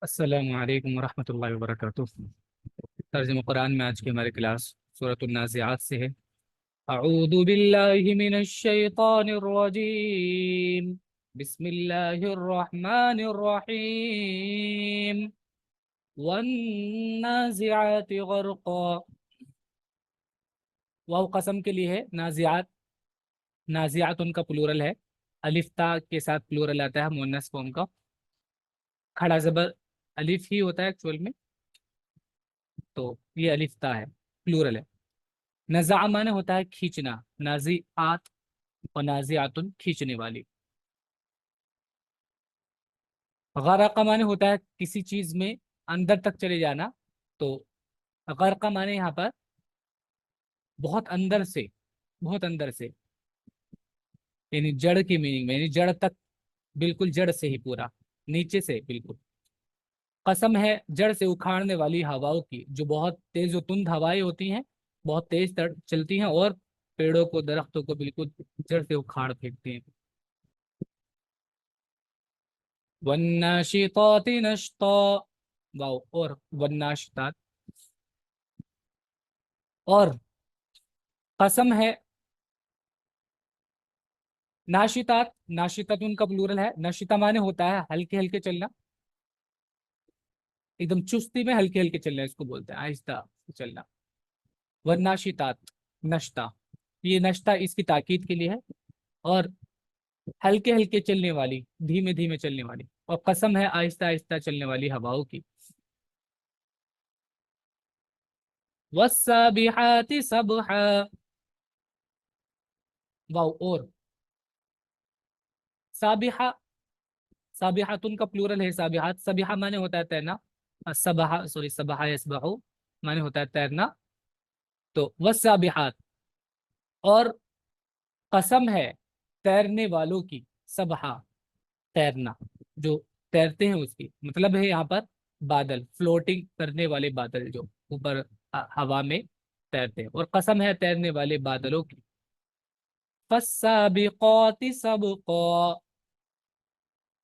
السلام علیکم ورحمۃ اللہ وبرکاتہ۔ ترجمہ قرآن میں آج کی ہماری کلاس سورۃ النازعات سے ہے۔ اعوذ باللہ من الشیطان الرجیم، بسم اللہ الرحمن الرحیم، والنازعات غرقا۔ واو قسم کے لیے ہے، نازعات، نازعات ان کا پلورل ہے، الف تا کے ساتھ پلورل آتا ہے مؤنث فارم کا، کھڑا زبر الف ہی ہوتا ہے ایکچوئل میں، تو یہ الف تا ہے، پلورل ہے۔ نزع مانے ہوتا ہے کھینچنا، نازعات اور نازعاتن کھینچنے والی۔ غرق مانے ہوتا ہے کسی چیز میں اندر تک چلے جانا، تو غرق مانے یہاں پر بہت اندر سے، بہت اندر سے، یعنی جڑ کی میننگ میں، یعنی جڑ تک، بالکل جڑ سے ہی پورا، نیچے سے بالکل۔ قسم ہے جڑ سے اکھاڑنے والی ہواؤں کی، جو بہت تیز و تند ہوائیں ہوتی ہیں، بہت تیز چلتی ہیں اور پیڑوں کو، درختوں کو بالکل جڑ سے اکھاڑ پھینکتی ہیں۔ والناشطات نشطا، واو اور والناشطات، اور قسم ہے ناشطات، ناشطات ان کا پلورل ہے، نشطہ مانے ہوتا ہے ہلکے ہلکے چلنا، ایک دم چستی میں ہلکے ہلکے چلنا، اس کو بولتے ہیں آہستہ چلنا۔ والناشطات نشطہ، یہ نشطہ اس کی تاکید کے لیے ہے، اور ہلکے ہلکے چلنے والی، دھیمے دھیمے چلنے والی، اور قسم ہے آہستہ آہستہ چلنے والی ہواؤں کی۔ والسابحات سبحا، واو اور سابحہ، سابحاتن کا پلورل ہے سابحات، سبحہ مانے ہوتا ہے تیرنا، سبحہ سوری سبحہ یسبحو مانے ہوتا ہے تیرنا، تو والسابحات، اور قسم ہے تیرنے والوں کی، سبحہ تیرنا، جو تیرتے ہیں اس کی، مطلب ہے یہاں پر بادل، فلوٹنگ کرنے والے بادل جو اوپر ہوا میں تیرتے ہیں، اور قسم ہے تیرنے والے بادلوں کی۔ فالسابقات سبقا،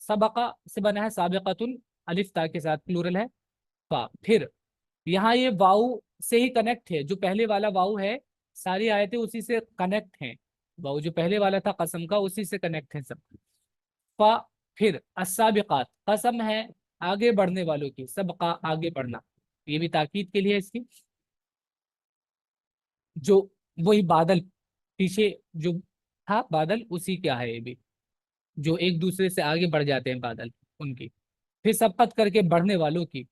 سبقہ سے بنا ہے سابقتن، الف تا کے ساتھ پلورل ہے، فا، پھر یہاں یہ واؤ سے ہی کنیکٹ ہے، جو پہلے والا واؤ ہے، ساری آیتیں اسی سے کنیکٹ ہیں، واؤ جو پہلے والا تھا قسم کا، اسی سے کنیکٹ ہے سب۔ فا، پھر السابقات، قسم ہے آگے بڑھنے والوں کی، سبقہ آگے بڑھنا، یہ بھی تاکید کے لیے اس کی، جو وہی بادل پیچھے جو تھا بادل، اسی کیا ہے یہ بھی، جو ایک دوسرے سے آگے بڑھ جاتے ہیں بادل، ان کی۔ پھر سبقت کر کے بڑھنے والوں کی۔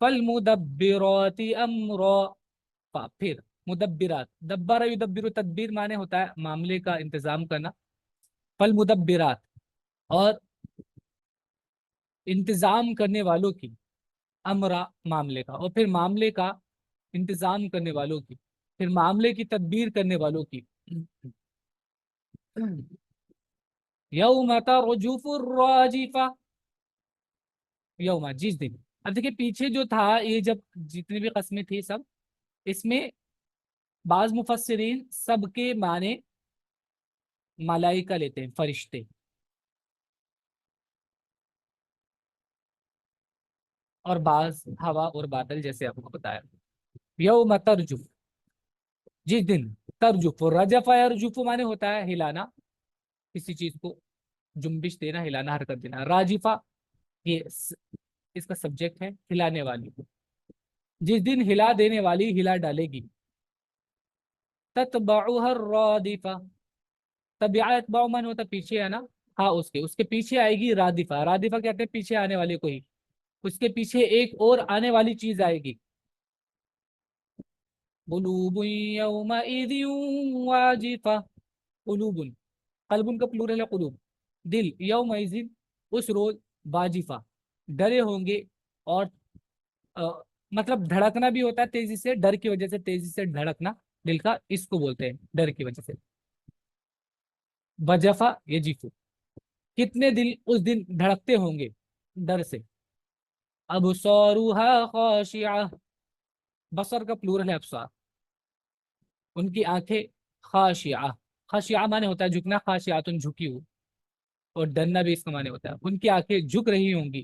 فالمدبرات امرا، پھر مدبرات، دبر یدبر، تدبیر مانے ہوتا ہے معاملے کا انتظام کرنا، فالمدبرات، اور انتظام کرنے والوں کی، امرا معاملے کا، اور پھر معاملے کا انتظام کرنے والوں کی، پھر معاملے کی تدبیر کرنے والوں کی۔ یوم ترجف الراجفہ، یوم جس دن، اب دیکھیے پیچھے جو تھا یہ، جب جتنی بھی قسمیں تھی سب، اس میں بعض مفسرین سب کے معنی ملائکہ لیتے ہیں، فرشتے، اور بعض ہوا اور بادل، جیسے آپ کو بتایا۔ یوم ترجف، جس دن، ترجف رجف یرجف معنی ہوتا ہے ہلانا، کسی چیز کو جنبش دینا، ہلانا، حرکت دینا۔ راجفہ یہ اس کا سبجیکٹ ہے، ہلانے والی، جس دن ہلا دینے والی ہلا ڈالے گی۔ تتبعها الرادفہ، تبع اتباع من ہوتا پیچھے ہے نا، ہاں اس کے پیچھے آئے گی رادفہ، رادفہ کہتے ہیں پیچھے آنے والے کو ہی، اس کے پیچھے ایک اور آنے والی چیز آئے گی۔ قلوب یومئذ واجفہ، قلوب، قلب کا پلورل ہے قلوب، دل، یومئذ اس روز، واجفہ ڈرے ہوں گے، اور مطلب دھڑکنا بھی ہوتا ہے تیزی سے، ڈر کی وجہ سے تیزی سے دھڑکنا دل کا، اس کو بولتے ہیں ڈر کی وجہ سے۔ وجفا یجفو، کتنے دل اس دن دھڑکتے ہوں گے ڈر سے۔ ابصارها خاشعہ، بصر کا پلورل ہے ابصار، ان کی آنکھیں، خاشعہ، خاشعہ مانے ہوتا ہے جھکنا، خاشعاتن جھکی ہوئی، اور ڈرنا بھی اس کا معنی ہوتا ہے، ان کی آنکھیں جھک رہی ہوں گی۔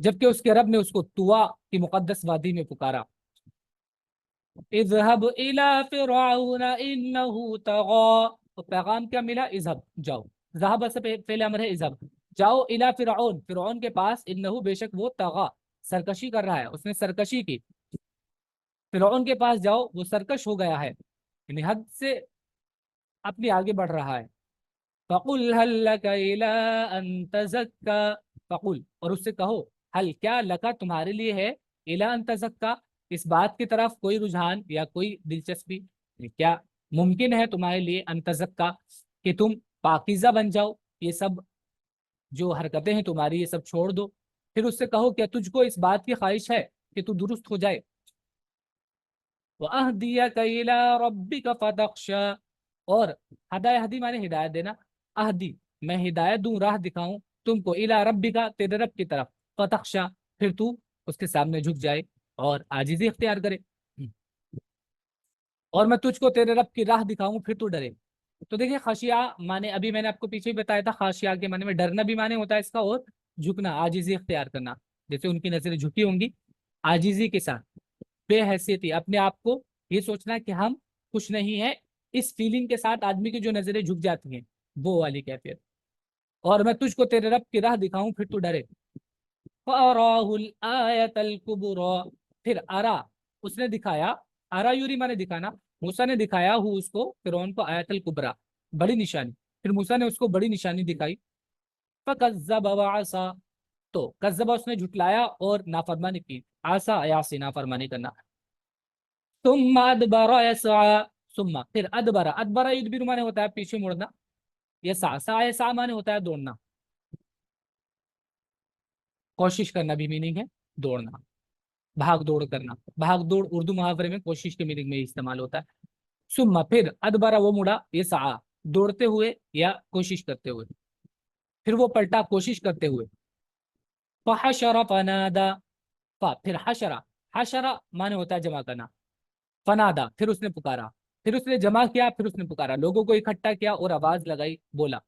جبکہ اس کے رب نے اس کو طوا کی مقدس وادی میں پکارا. اذهب الى فرعون انه طغى. تو پیغام کیا ملا؟ اذهب، جاؤ. ذهب سے پہلے امر ہے اذهب، جاؤ الى فرعون، فرعون کے پاس، انه بے شک وہ طغى سرکشی کر رہا ہے، اس نے سرکشی کی. فرعون کے پاس جاؤ، وہ سرکش ہو گیا ہے، یعنی حد سے اپنی آگے بڑھ رہا ہے. فقل هل لك الى ان تزكى. فقل، اور اس سے کہو، حل کیا، لکا تمہارے لیے ہے، الى ان تزكى اس بات کی طرف کوئی رجحان یا کوئی دلچسپی، یعنی کیا ممکن ہے تمہارے لیے ان تزكى کہ تم پاکیزہ بن جاؤ، یہ سب جو حرکتیں ہیں تمہاری یہ سب چھوڑ دو. پھر اس سے کہو کیا تجھ کو اس بات کی خواہش ہے کہ تو درست ہو جائے. وَأَهْدِيَكَ إِلَىٰ رَبِّكَ فَتَخْشَىٰ. اور ہدی مانے ہدایت دینا، اہدی میں ہدایت دوں، راہ دکھاؤں تم کو، الا ربی کا تیرے رب کی طرف، فتخشا پھر تو اس کے سامنے جھک جائے اور عاجزی اختیار کرے. اور میں تجھ کو تیرے رب کی راہ دکھاؤں پھر تو ڈرے. تو دیکھیں خشیہ مانے ابھی میں نے آپ کو پیچھے بھی بتایا تھا، خاشیہ کے معنی میں ڈرنا بھی معنی ہوتا ہے اس کا، اور جھکنا عاجزی اختیار کرنا. جیسے ان کی نظریں جھکی ہوں گی عاجزی کے ساتھ، بے حیثیتی، اپنے آپ کو یہ سوچنا کہ ہم کچھ نہیں ہے، اس فیلنگ کے ساتھ آدمی کی جو نظریں جھک جاتی ہیں وہ والی کیفیت. اور میں تجھ کو تیرے رب کی راہ دکھاؤں پھر تو ڈرے. فَأَرَاهُ الْآيَةَ الْكُبْرَى. پھر ارا اس نے دکھایا، ارا یوری مانے دکھانا، موسیٰ نے دکھایا ہو اس کو، فرعون کو، آیت الکبرا بڑی نشانی. پھر موسیٰ نے اس کو بڑی نشانی دکھائی. فَكَذَّبَ وَعَصَىٰ. تو کذبہ اس نے جھٹلایا اور نافرمانی کی، عصا عیاسی نافرمانی کرنا. ثم ادبر يسعى. ثم پھر ادبر یدبر مانے ہوتا ہے پیچھے مڑنا، یسعى سعی مانے ہوتا ہے دوڑنا، کوشش کرنا بھی میننگ ہے دوڑنا، بھاگ دوڑ کرنا. بھاگ دوڑ اردو محاورے میں کوشش کے میننگ میں استعمال ہوتا ہے. ثم پھر ادبر وہ مڑا، یسعى دوڑتے ہوئے یا کوشش کرتے ہوئے، پھر وہ پلٹا کوشش کرتے ہوئے. فحشر فنادى. پھر حشر مانے ہوتا ہے جمع کرنا، فنادا پھر اس نے پکارا، پھر اس نے جمع کیا، پھر اس نے پکارا، لوگوں کو اکٹھا کیا اور آواز لگائی، بولا.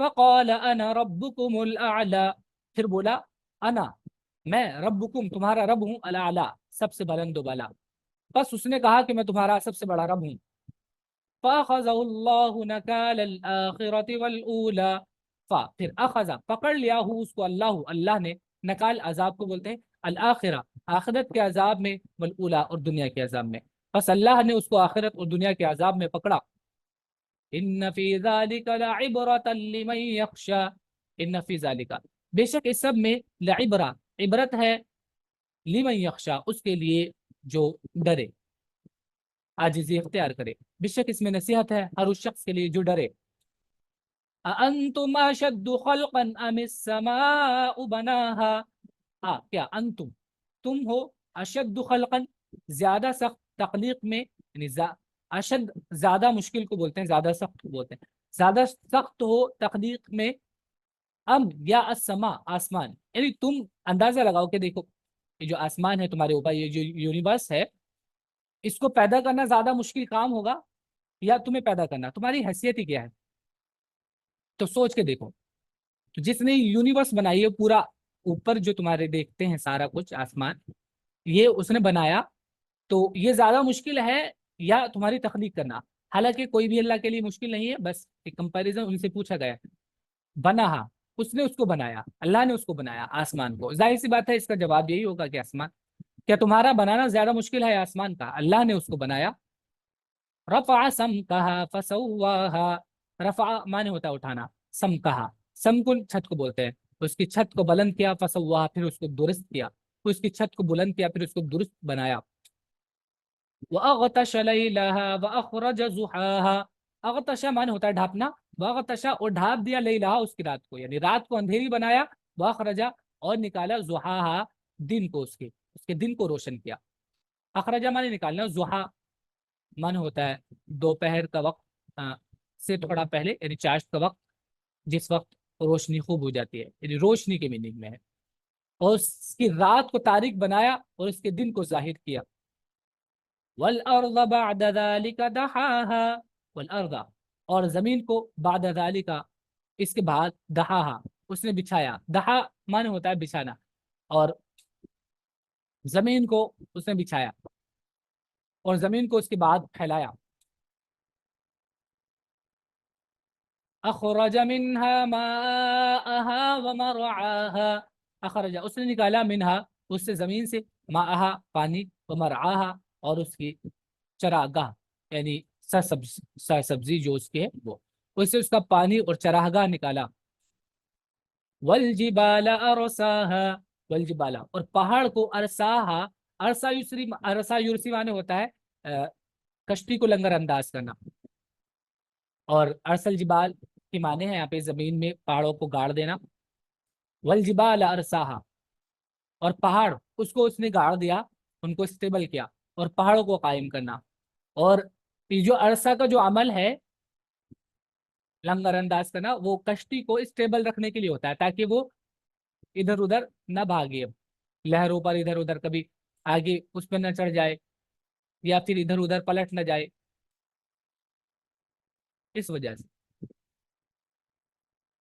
فقال انا ربکم الاعلی. پھر بولا انا میں، ربکم تمہارا رب ہوں، الاعلی سب سے بلند و بالا. بس اس نے کہا کہ میں تمہارا سب سے بڑا رب ہوں. فاخذہ اللہ نکال الاخرۃ والاولی. پھر اخذ پکڑ لیا ہوں اس کو اللہ نے، نکال عذاب کو بولتے ہیں، الاخرہ آخرت کے عذاب میں، والاولی اور دنیا کے عذاب میں. بس اللہ نے اس کو آخرت اور دنیا کے عذاب میں پکڑا. ان فی ذالک لعبرۃ لمن یخشی. ان فی ذالک بے شک اس سب میں، لعبرہ عبرت ہے، لمن یخشی اس کے لیے جو ڈرے، عاجزی اختیار کرے. بے شک اس میں نصیحت ہے ہر اس شخص کے لیے جو ڈرے. اانتم اشد خلقا ام السماء بناها. کیا انتم تم ہو، اشد خلقا زیادہ سخت تخلیق میں، یعنی اشد زیادہ مشکل کو بولتے ہیں، زیادہ سخت کو بولتے ہیں، زیادہ سخت ہو تخلیق میں، ام یا السما آسمان، یعنی تم اندازہ لگاؤ کہ دیکھو یہ جو آسمان ہے تمہارے اوپر، یہ جو یونیورس ہے، اس کو پیدا کرنا زیادہ مشکل کام ہوگا یا تمہیں پیدا کرنا؟ تمہاری حیثیت ہی کیا ہے؟ تو سوچ کے دیکھو. تو جس نے یونیورس بنائی ہے پورا، اوپر جو تمہارے دیکھتے ہیں سارا کچھ آسمان، یہ اس نے بنایا، تو یہ زیادہ مشکل ہے یا تمہاری تخلیق کرنا؟ حالانکہ کوئی بھی اللہ کے لیے مشکل نہیں ہے، بس ایک کمپیریزن ان سے پوچھا گیا. بناہا اس نے اس کو بنایا، اللہ نے اس کو بنایا آسمان کو. ظاہر سی بات ہے اس کا جواب یہی ہوگا کہ آسمان، کیا تمہارا بنانا زیادہ مشکل ہے آسمان کا؟ اللہ نے اس کو بنایا. رفع سمکہا فسواہا. رفع مانے ہوتا ہے اٹھانا، سمکہا سم کو چھت کو بولتے ہیں. اس کی چھت کو بلند کیا، فسواہا پھر اس کو درست کیا، اس کی چھت کو بلند کیا پھر اس کو درست بنایا. وَأَغْطَشَ لَيْلَهَا وَأَخْرَجَ ضُحَاهَا. اغتش مانے ہوتا ہے ڈھانپنا، وَأَغْطَشَ اور ڈھانپ دیا، لَيْلَهَا اس کی رات کو، یعنی رات کو اندھیری بنایا، وَأَخْرَجَ اور نکالا، ضُحَاهَا دن کو، اس کے دن کو روشن کیا. اخرجہ مانے نکالنا، ضحا مانے ہوتا ہے دوپہر کا وقت سے تھوڑا پہلے، یعنی چاشت کا وقت، جس وقت روشنی خوب ہو جاتی ہے، یعنی روشنی کے میننگ میں ہے. اور اس کی رات کو تاریک بنایا اور اس کے دن کو ظاہر کیا. والارض بعد ذلك دحاها. والارض اور زمین کو، بعد ذلك اس کے بعد، دحاها اس نے بچھایا. دحا مانے ہوتا ہے بچھانا، اور زمین کو اس نے بچھایا اور زمین کو اس کے بعد پھیلایا. اخرج منها ماءها ومرعاها. اخرج اس نے نکالا منها اس سے زمین سے ماءها پانی ومرعاها اور اس کی چراگاہ یعنی سرسبزی جو اس کے ہے وہ اس سے اس کا پانی اور چراگاہ نکالا. والجبال ارساها والجبال اور پہاڑ کو ارساها ارسا یورسی معنی ہوتا ہے کشتی کو لنگر انداز کرنا اور ارسل جبال کی معنی ہے یہاں پہ زمین میں پہاڑوں کو گاڑ دینا. والجبال ارساها اور پہاڑ اس کو اس نے گاڑ دیا ان کو اسٹیبل کیا اور پہاڑوں کو قائم کرنا. اور یہ جو عرصہ کا جو عمل ہے لنگر انداز کرنا وہ کشتی کو اسٹیبل رکھنے کے لیے ہوتا ہے تاکہ وہ ادھر ادھر نہ بھاگے لہروں پر ادھر ادھر کبھی آگے اس پہ نہ چڑھ جائے یا پھر ادھر ادھر پلٹ نہ جائے اس وجہ سے.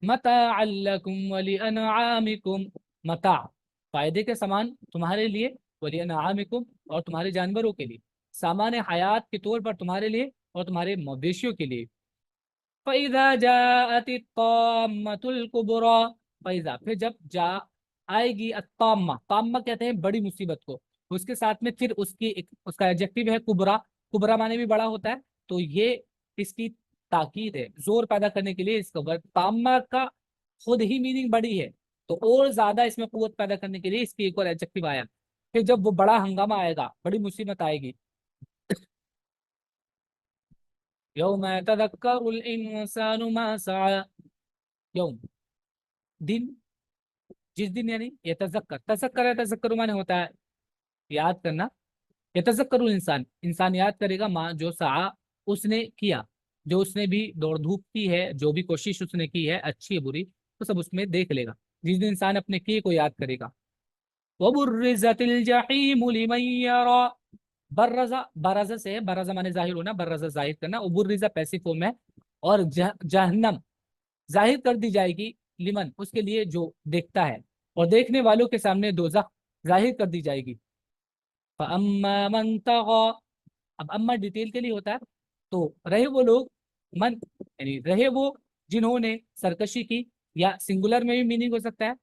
متاعا لکم ولانعامکم متاع فائدے کے سامان تمہارے لیے ولانعامکم اور تمہارے جانوروں کے لیے سامان حیات کے طور پر تمہارے لیے اور تمہارے مویشیوں کے لیے. فَإِذَا جَاءَتِ الطَّامَّةُ الْكُبْرَى فَإِذَا پھر جب جا آئے گی الطامہ طامہ کہتے ہیں بڑی مصیبت کو اس کے ساتھ میں پھر اس کا ایڈجیکٹو ہے کبرا. کبرا معنی بھی بڑا ہوتا ہے تو یہ اس کی تاکید ہے زور پیدا کرنے کے لیے اس کا طامہ کا خود ہی میننگ بڑی ہے تو اور زیادہ اس میں قوت پیدا کرنے کے لیے اس کی ایک اور ایڈجیکٹو آیا. پھر جب وہ بڑا ہنگامہ آئے گا بڑی مصیبت آئے گی یوم یتذکر الانسان ما سعى یوم دن جس دن یعنی تذکر معنی ہوتا ہے یاد کرنا. یتذکر الانسان انسان یاد کرے گا ماں جو سعى اس نے کیا جو اس نے بھی دوڑ دھوپ کی ہے جو بھی کوشش اس نے کی ہے اچھی ہے بری تو سب اس میں دیکھ لے گا جس دن انسان اپنے کیے کو یاد کرے گا. وبرزت الجحیم لمن یرى برزا برزا سے برزا مانے ظاہر ہونا برزا ظاہر کرنا ابرزا پیسیو فارم ہے اور جہنم ظاہر کر دی جائے گی لمن اس کے لیے جو دیکھتا ہے اور دیکھنے والوں کے سامنے دوزخ ظاہر کر دی جائے گی. فاما من طغى اب اما ڈیٹیل کے لیے ہوتا ہے تو رہے وہ لوگ من یعنی رہے وہ جنہوں نے سرکشی کی یا سنگولر میں بھی میننگ ہو سکتا ہے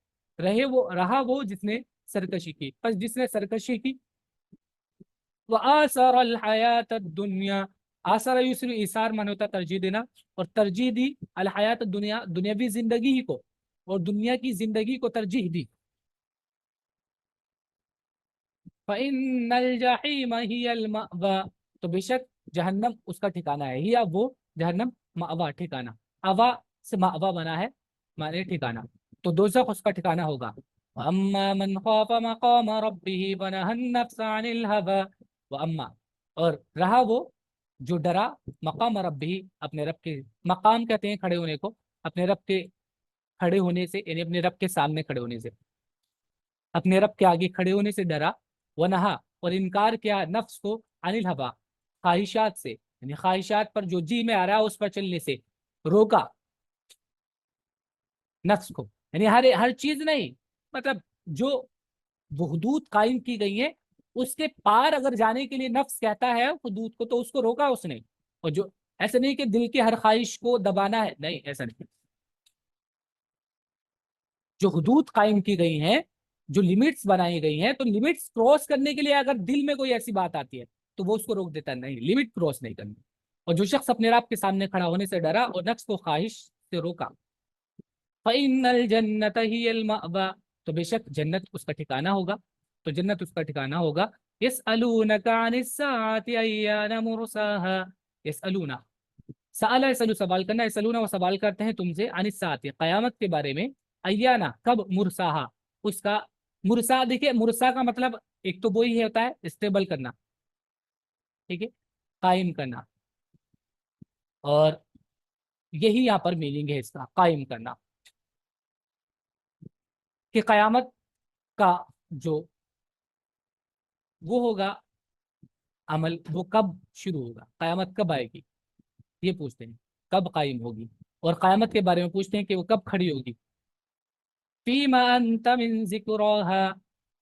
رہا وہ جس نے سرکشی کی بس جس نے سرکشی کی. وآثر الحیات الدنیا آثر یسر ایثار مانے ہوتا ترجیح دینا اور ترجیح دی الحیات الدنیا دنیاوی زندگی ہی کو اور دنیا کی زندگی کو ترجیح دی. فإن الجحیم ہی المأوى تو بے شک جہنم اس کا ٹھکانہ ہے ہی اب وہ جہنم مأوى ٹھکانہ اوا سے مأوى بنا ہے مانے ٹھکانہ تو دوزخ اس کا ٹھکانہ ہوگا. واما من خاف مقام ربه ونهى النفس عن الهوى واما اور رہا وہ جو ڈرا مقام ربه اپنے رب کے مقام کہتے ہیں کھڑے ہونے کو اپنے رب کے کھڑے ہونے سے یعنی اپنے رب کے سامنے کھڑے ہونے سے اپنے رب کے آگے کھڑے ہونے سے ڈرا ونہا اور انکار کیا نفس کو عن الہوا خواہشات سے یعنی خواہشات پر جو جی میں آ رہا اس پر چلنے سے روکا نفس کو یعنی ہر چیز نہیں مطلب جو وہ حدود قائم کی گئی ہیں اس کے پار اگر جانے کے لیے نفس کہتا ہے حدود کو تو اس کو روکا اس نے اور جو ایسا نہیں کہ دل کے ہر خواہش کو دبانا ہے نہیں ایسا نہیں جو حدود قائم کی گئی ہیں جو لمٹس بنائی گئی ہیں تو لمٹس کراس کرنے کے لیے اگر دل میں کوئی ایسی بات آتی ہے تو وہ اس کو روک دیتا نہیں لمٹ کراس نہیں کرنی اور جو شخص اپنے رب کے سامنے کھڑا ہونے سے ڈرا اور نفس کو خواہش سے روکا فإن الجنة هي المأوى تو بے شک جنت اس کا ٹھکانہ ہوگا تو جنت اس کا ٹھکانہ ہوگا. يسألونك عن الساعة أيان مرساها يسألون سأل يسأل سوال کرنا يسألون وہ سوال کرتے ہیں تم سے عن الساعة قیامت کے بارے میں ایانا کب مرساها اس کا مرسا دیکھیں مرسا کا مطلب ایک تو وہی ہوتا ہے اسٹیبل کرنا ٹھیک ہے قائم کرنا اور یہی یہاں پر میننگ ہے اس کا قائم کرنا کہ قیامت کا جو وہ ہوگا عمل وہ کب شروع ہوگا قیامت کب آئے گی یہ پوچھتے ہیں کب قائم ہوگی اور قیامت کے بارے میں پوچھتے ہیں کہ وہ کب کھڑی ہوگی. فیما انت من ذکرها